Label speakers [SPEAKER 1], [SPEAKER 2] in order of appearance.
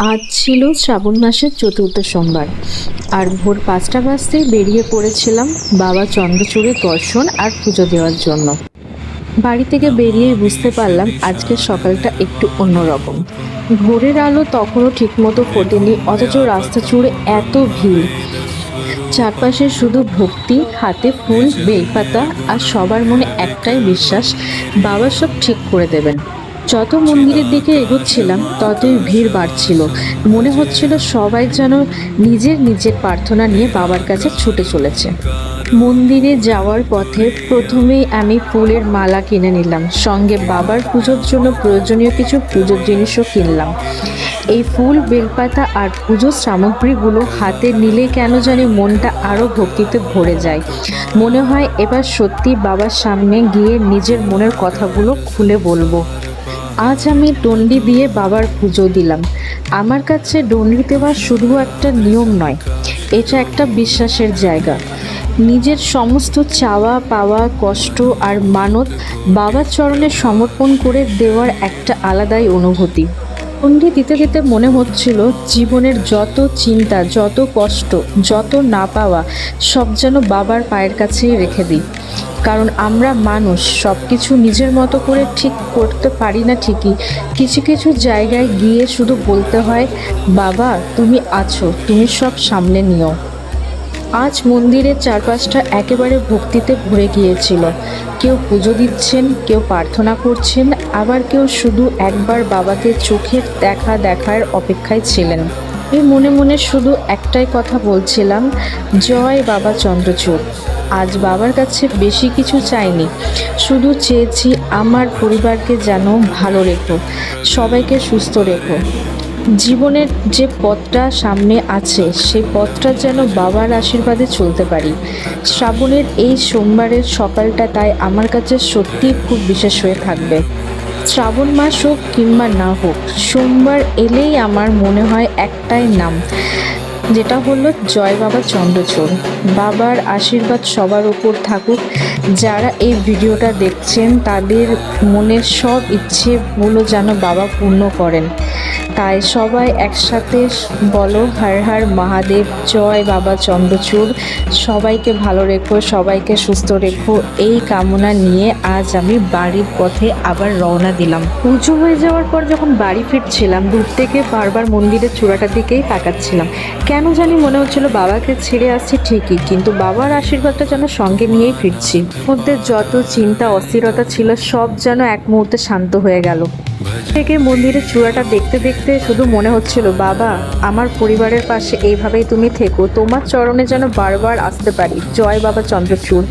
[SPEAKER 1] আজ ছিল শ্রাবণ মাসের চতুর্থ সোমবার, আর ভোর ৫টা বাজতেই বেরিয়ে পড়েছিলাম বাবা চন্দ্রচূড়ের দর্শন আর পুজো দেওয়ার জন্য। বাড়ি থেকে বেরিয়েই বুঝতে পারলাম আজকের সকালটা একটু অন্যরকম। ভোরের আলো তখনও ঠিকমতো ফোটেনি, অথচ রাস্তা জুড়ে এত ভিড়। চারপাশে শুধু ভক্তি, হাতে ফুল, বেলপাতা, আর সবার মনে একটাই বিশ্বাস, বাবা সব ঠিক করে দেবেন। যত মন্দিরের দিকে এগোচ্ছিলাম ততই ভিড় বাড়ছিল। মনে হচ্ছিল সবাই যেন নিজের নিজের প্রার্থনা নিয়ে বাবার কাছে ছুটে চলেছে। মন্দিরে যাওয়ার পথে প্রথমেই আমি ফুলের মালা কিনে নিলাম, সঙ্গে বাবার পুজোর জন্য প্রয়োজনীয় কিছু পুজোর জিনিসও কিনলাম। এই ফুল, বেলপাতা আর পুজোর সামগ্রীগুলো হাতে নিলে কেন জানি মনটা আরও ভক্তিতে ভরে যায়। মনে হয় এবার সত্যি বাবার সামনে গিয়ে নিজের মনের কথাগুলো খুলে বলবো। আজ আমি দণ্ডি দিয়ে বাবার পুজো দিলাম। আমার কাছে দণ্ডি দেওয়া শুধু একটা নিয়ম নয়, এটা একটা বিশ্বাসের জায়গা। নিজের সমস্ত চাওয়া পাওয়া, কষ্ট আর মানত বাবার চরণে সমর্পণ করে দেওয়ার একটা আলাদাই অনুভূতি। দণ্ডি দিতে দিতে মনে হচ্ছিল জীবনের যত চিন্তা, যত কষ্ট, যত না পাওয়া সব যেন বাবার পায়ের কাছেই রেখে দিই। কারণ আমরা মানুষ, সব কিছু নিজের মতো করে ঠিক করতে পারি না ঠিকই, কিছু কিছু জায়গায় গিয়ে শুধু বলতে হয়, বাবা তুমি আছো, তুমি সব সামলে নিও। আজ মন্দিরের চারপাশটা একেবারে ভক্তিতে ভরে গিয়েছিল। কেউ পুজো দিচ্ছেন, কেউ প্রার্থনা করছেন, আবার কেউ শুধু একবার বাবাকে চোখের দেখার অপেক্ষায় ছিলেন। আমি মনে মনে শুধু একটাই কথা বলছিলাম, জয় বাবা চন্দ্রচূড়। আজ বাবার কাছে বেশি কিছু চাইনি, শুধু চেয়েছি আমার পরিবারকে যেন ভালো রেখো, সবাইকে সুস্থ রেখো। জীবনের যে পথটা সামনে আছে সেই পথটা যেন বাবার আশীর্বাদে চলতে পারি। শ্রাবণের এই সোমবারের সকালটা তাই আমার কাছে সত্যিই খুব বিশেষ হয়ে থাকবে। শ্রাবণ মাস হোক কিংবা না হোক, সোমবার এলেই আমার মনে হয় একটাই নাম, যেটা হলো জয় বাবা চন্দ্রচূড়। বাবার আশীর্বাদ সবার উপর থাকুক। যারা এই ভিডিওটা দেখছেন তাদের মনের সব ইচ্ছেগুলো যেন বাবা পূর্ণ করেন। তাই সবাই একসাথে বলো, হর হর মহাদেব, জয় বাবা চন্দ্রচূড়। সবাইকে ভালো রেখো, সবাইকে সুস্থ রেখো, এই কামনা নিয়ে আজ আমি বাড়ির পথে আবার রওনা দিলাম। পুজো হয়ে যাওয়ার পর যখন বাড়ি ফিরছিলাম, দূর থেকে বারবার মন্দিরের চূড়াটার দিকেই তাকাচ্ছিলাম। কেন জানি মনে হচ্ছিল বাবাকে ছেড়ে আসছি ঠিকই, কিন্তু বাবার আশীর্বাদটা যেন সঙ্গে নিয়েই ফিরছি। মধ্যে যত চিন্তা অস্থিরতা ছিল সব যেন এক মুহূর্তে শান্ত হয়ে গেল। থেকে মন্দিরের চূড়াটা দেখতে দেখতে শুধু মনে হচ্ছিল, বাবা আমার পরিবারের পাশে এইভাবেই তুমি থেকো, তোমার চরণে যেন বারবার আসতে পারি। জয় বাবা চন্দ্রচূড়।